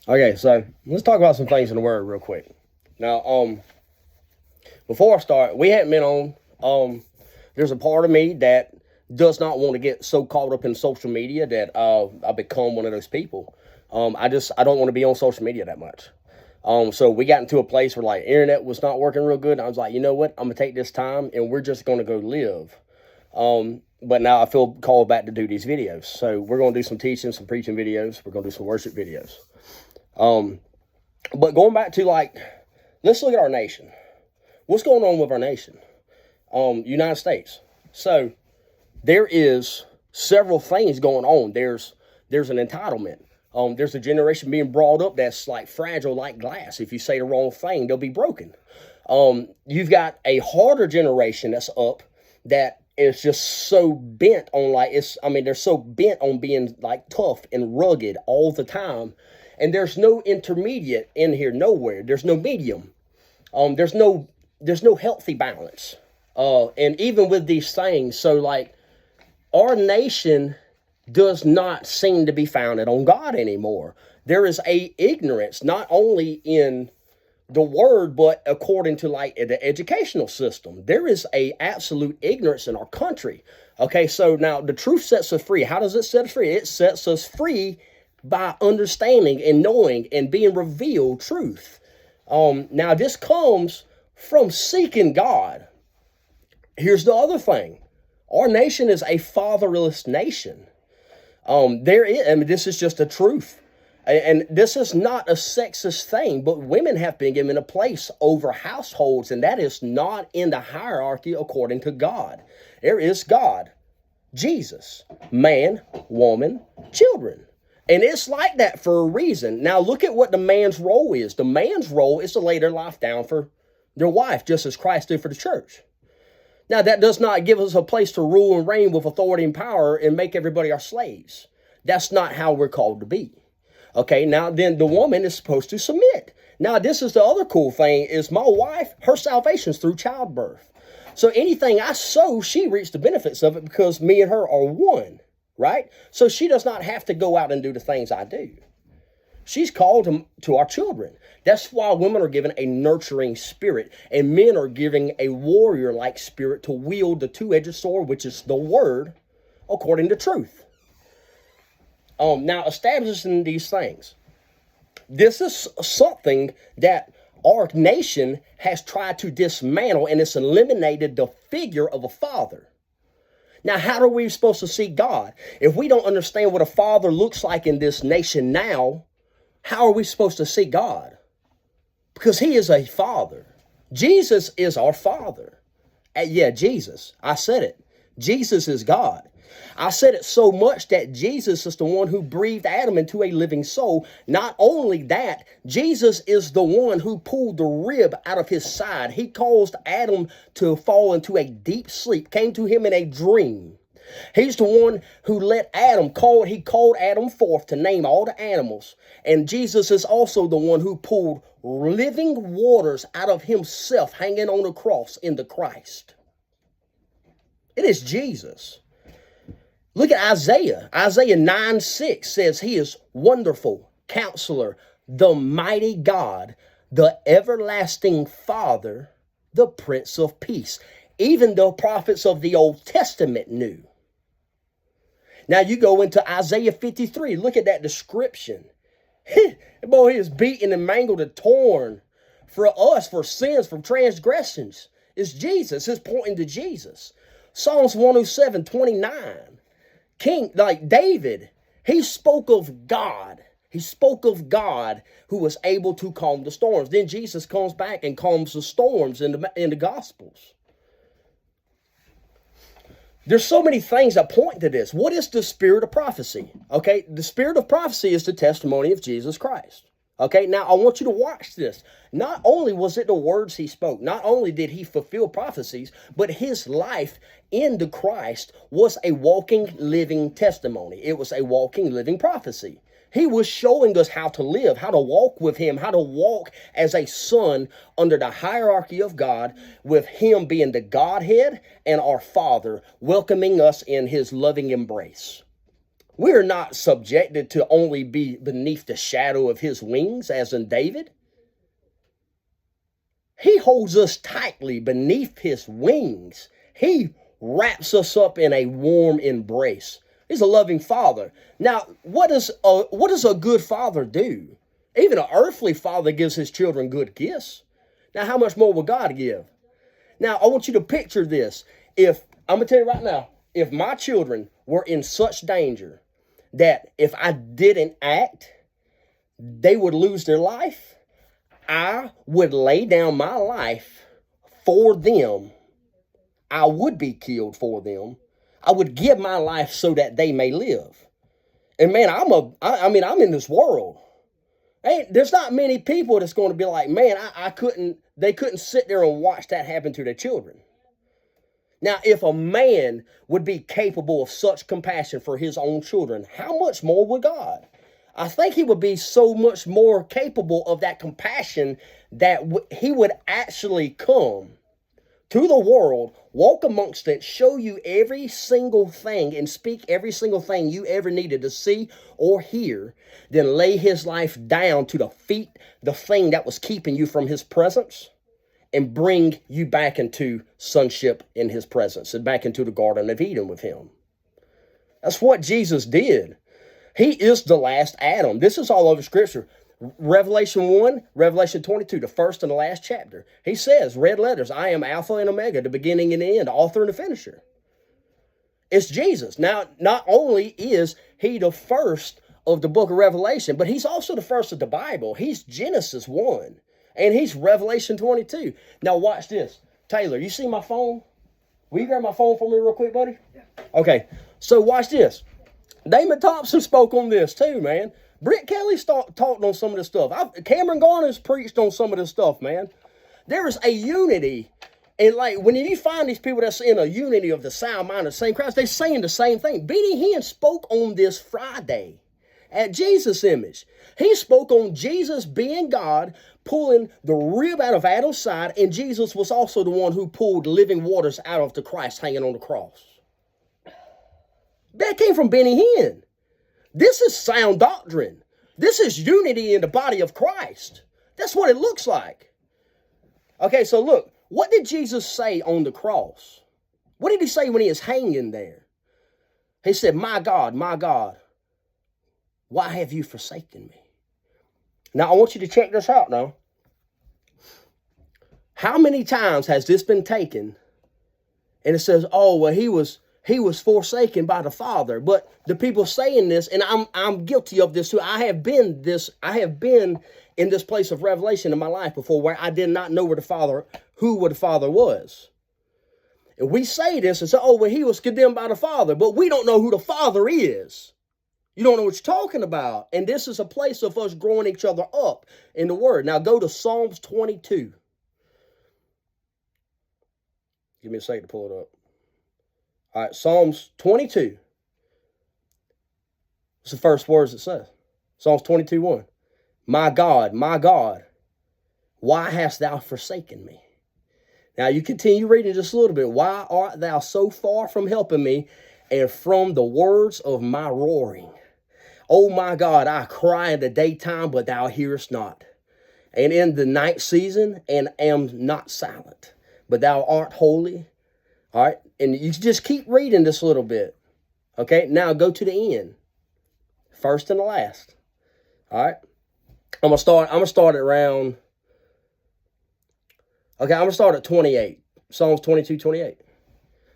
Okay, so let's talk about some things in the Word real quick. Now, before I start, we hadn't been on. There's a part of me that does not want to get so caught up in social media that I become one of those people. I don't want to be on social media that much. So we got into a place where like internet was not working real good. And I was like, you know what? I'm gonna take this time and we're just gonna go live. But now I feel called back to do these videos. So we're gonna do some teaching, some preaching videos. We're gonna do some worship videos. But going back to like, let's look at our nation. What's going on with our nation? United States. So there is several things going on. There's an entitlement. There's a generation being brought up that's like fragile like glass. If you say the wrong thing, they'll be broken. You've got a harder generation that's up that is just so bent on they're so bent on being like tough and rugged all the time. And there's no intermediate in here, nowhere. There's no medium. There's no healthy balance. And even with these things, so like our nation does not seem to be founded on God anymore. There is a ignorance, not only in the word, but according to like the educational system. There is a absolute ignorance in our country. Okay, so now the truth sets us free. How does it set us free? It sets us free by understanding and knowing and being revealed truth. Now this comes from seeking God. Here's the other thing. Our nation is a fatherless nation. This is just a truth. And this is not a sexist thing, but women have been given a place over households, and that is not in the hierarchy according to God. There is God, Jesus, man, woman, children. And it's like that for a reason. Now look at what the man's role is. The man's role is to lay their life down for their wife, just as Christ did for the church. Now, that does not give us a place to rule and reign with authority and power and make everybody our slaves. That's not how we're called to be. Okay, now then the woman is supposed to submit. Now, this is the other cool thing is my wife, her salvation is through childbirth. So anything I sow, she reaps the benefits of it because me and her are one, right? So she does not have to go out and do the things I do. She's called to our children. That's why women are given a nurturing spirit and men are giving a warrior-like spirit to wield the two-edged sword, which is the word, according to truth. Now, establishing these things. This is something that our nation has tried to dismantle, and it's eliminated the figure of a father. Now, how are we supposed to see God? If we don't understand what a father looks like in this nation now, how are we supposed to see God? Because he is a father. Jesus is our father. Jesus. I said it. Jesus is God. I said it so much that Jesus is the one who breathed Adam into a living soul. Not only that, Jesus is the one who pulled the rib out of his side. He caused Adam to fall into a deep sleep, came to him in a dream. He's the one who he called Adam forth to name all the animals. And Jesus is also the one who pulled living waters out of himself hanging on the cross in the Christ. It is Jesus. Look at Isaiah. Isaiah 9:6 says he is wonderful, counselor, the mighty God, the everlasting Father, the Prince of Peace. Even the prophets of the Old Testament knew. Now you go into Isaiah 53. Look at that description. Boy, he is beaten and mangled and torn for us, for sins, for transgressions. It's Jesus. It's pointing to Jesus. Psalms 107:29. King, like David, he spoke of God. He spoke of God who was able to calm the storms. Then Jesus comes back and calms the storms in the Gospels. There's so many things that point to this. What is the spirit of prophecy? Okay, the spirit of prophecy is the testimony of Jesus Christ. Okay, now I want you to watch this. Not only was it the words he spoke, not only did he fulfill prophecies, but his life in the Christ was a walking, living testimony. It was a walking, living prophecy. He was showing us how to live, how to walk with him, how to walk as a son under the hierarchy of God, with him being the Godhead and our Father, welcoming us in his loving embrace. We're not subjected to only be beneath the shadow of his wings, as in David. He holds us tightly beneath his wings. He wraps us up in a warm embrace. He's a loving father. Now, what does a good father do? Even an earthly father gives his children good gifts. Now, how much more will God give? Now, I want you to picture this. I'm going to tell you right now, if my children were in such danger that if I didn't act, they would lose their life, I would lay down my life for them. I would be killed for them. I would give my life so that they may live. And man, I'm in this world. There's not many people that's going to be like, man, they couldn't sit there and watch that happen to their children. Now, if a man would be capable of such compassion for his own children, how much more would God? I think he would be so much more capable of that compassion that he would actually come to the world, walk amongst it, show you every single thing and speak every single thing you ever needed to see or hear, then lay his life down to defeat the thing that was keeping you from his presence and bring you back into sonship in his presence and back into the Garden of Eden with him. That's what Jesus did. He is the last Adam. This is all over Scripture. Revelation 1, Revelation 22, the first and the last chapter. He says, red letters, I am Alpha and Omega, the beginning and the end, the author and the finisher. It's Jesus. Now, not only is he the first of the book of Revelation, but he's also the first of the Bible. He's Genesis 1, and he's Revelation 22. Now, watch this. Taylor, you see my phone? Will you grab my phone for me real quick, buddy? Yeah. Okay, so watch this. Damon Thompson spoke on this too, man. Britt Kelly talked on some of this stuff. Cameron Garner's preached on some of this stuff, man. There is a unity. And like, when you find these people that's in a unity of the sound mind of the same Christ, they're saying the same thing. Benny Hinn spoke on this Friday at Jesus Image. He spoke on Jesus being God, pulling the rib out of Adam's side, and Jesus was also the one who pulled living waters out of the Christ hanging on the cross. That came from Benny Hinn. This is sound doctrine. This is unity in the body of Christ. That's what it looks like. Okay, so look, what did Jesus say on the cross? What did he say when he is hanging there? He said, my God, why have you forsaken me? Now, I want you to check this out now. How many times has this been taken? And it says, oh, well, he was forsaken by the Father. But the people saying this, and I'm guilty of this too. I have been in this place of revelation in my life before where I did not know who the Father was. And we say this and say, oh, well, he was condemned by the Father, but we don't know who the Father is. You don't know what you're talking about. And this is a place of us growing each other up in the Word. Now go to Psalms 22. Give me a second to pull it up. All right, Psalms 22. What's the first words it says? Psalms 22:1. My God, why hast thou forsaken me? Now you continue reading just a little bit. Why art thou so far from helping me and from the words of my roaring? Oh my God, I cry in the daytime, but thou hearest not. And in the night season, and am not silent. But thou art holy. All right, and you just keep reading this a little bit. Okay, now go to the end. First and the last. All right, I'm gonna start around. Okay, I'm gonna start at 28. Psalms 22:28.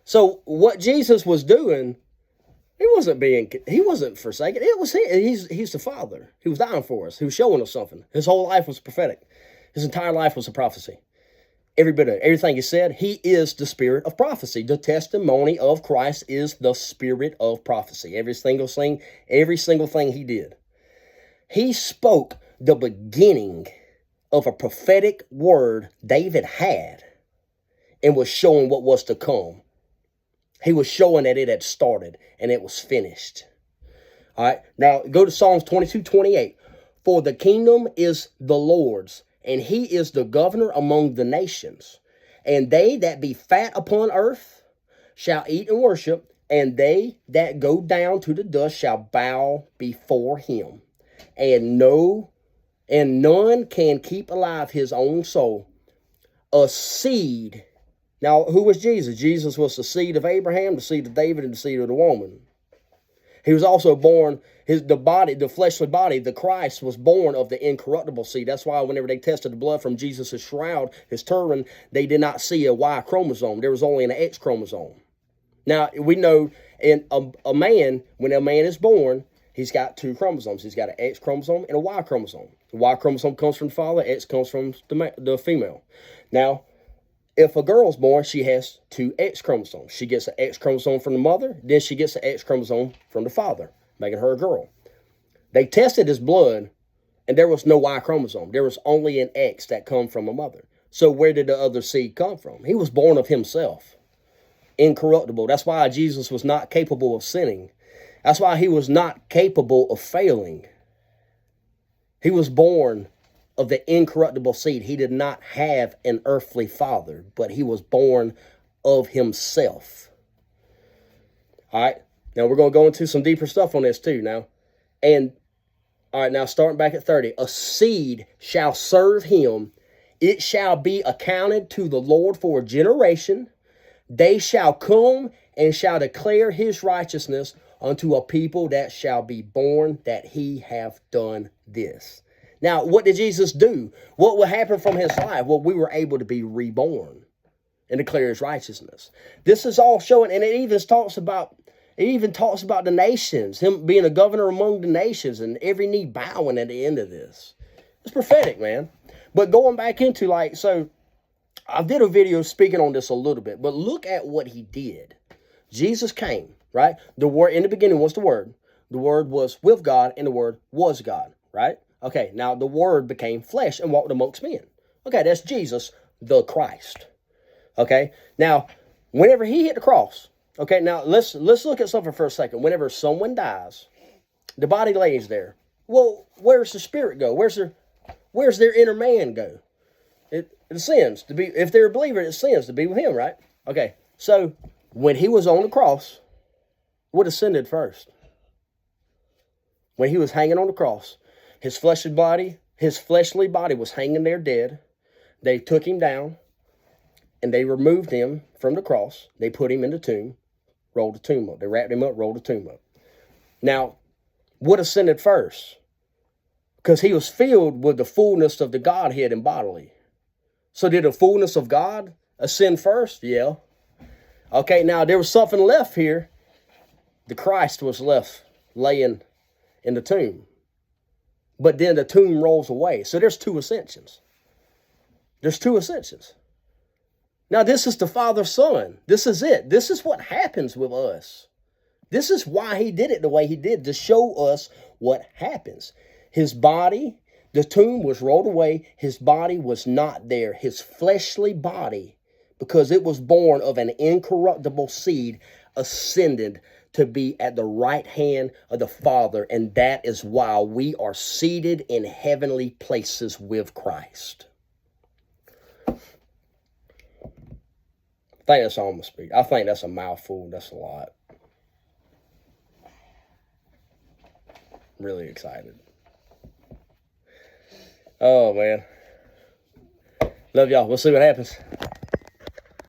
So what Jesus was doing, he wasn't forsaken. It was he's the Father. He was dying for us. He was showing us something. His whole life was prophetic. His entire life was a prophecy. Every bit of everything he said, he is the spirit of prophecy. The testimony of Christ is the spirit of prophecy. Every single thing he did. He spoke the beginning of a prophetic word David had and was showing what was to come. He was showing that it had started and it was finished. All right, now go to Psalms 22:28. For the kingdom is the Lord's, and he is the governor among the nations. And they that be fat upon earth shall eat and worship, And they that go down to the dust shall bow before him. And none can keep alive his own soul. A seed. Now, who was Jesus? Jesus was the seed of Abraham, the seed of David, and the seed of the woman. He was also born, the fleshly body, the Christ was born of the incorruptible seed. That's why whenever they tested the blood from Jesus' shroud, his turban, they did not see a Y chromosome. There was only an X chromosome. Now, we know in a man, when a man is born, he's got two chromosomes. He's got an X chromosome and a Y chromosome. The Y chromosome comes from the father, X comes from the female. Now, if a girl's born, she has two X chromosomes. She gets an X chromosome from the mother, then she gets an X chromosome from the father, making her a girl. They tested his blood, and there was no Y chromosome. There was only an X that come from a mother. So where did the other seed come from? He was born of himself, incorruptible. That's why Jesus was not capable of sinning. That's why he was not capable of failing. He was born of the incorruptible seed. He did not have an earthly father, but he was born of himself. All right. Now we're going to go into some deeper stuff on this too now. And all right, now starting back at 30, a seed shall serve him. It shall be accounted to the Lord for a generation. They shall come and shall declare his righteousness unto a people that shall be born, that he have done this. Now, what did Jesus do? What would happen from his life? Well, we were able to be reborn and declare his righteousness. This is all showing, and it even talks about the nations, him being a governor among the nations, and every knee bowing at the end of this. It's prophetic, man. But going back into so I did a video speaking on this a little bit, but look at what he did. Jesus came, right? The word in the beginning was the Word. The Word was with God, and the Word was God, right? Okay, now the Word became flesh and walked amongst men. Okay, that's Jesus, the Christ. Okay, now, whenever he hit the cross, okay, now let's look at something for a second. Whenever someone dies, the body lays there. Well, where's the spirit go? Where's their inner man go? It sins to be, if they're a believer, it sins to be with him, right? Okay, so when he was on the cross, what ascended first? When he was hanging on the cross, his fleshly body was hanging there dead. They took him down and they removed him from the cross. They put him in the tomb, rolled the tomb up. They wrapped him up, rolled the tomb up. Now, what ascended first? Because he was filled with the fullness of the Godhead and bodily. So did the fullness of God ascend first? Yeah. Okay, now there was something left here. The Christ was left laying in the tomb. But then the tomb rolls away. So there's two ascensions. There's two ascensions. Now this is the Father, Son. This is it. This is what happens with us. This is why he did it the way he did, to show us what happens. His body, the tomb was rolled away. His body was not there. His fleshly body, because it was born of an incorruptible seed, ascended to be at the right hand of the Father. And that is why we are seated in heavenly places with Christ. I think that's all I'm going to speak. I think that's a mouthful. That's a lot. Really excited. Oh, man. Love y'all. We'll see what happens.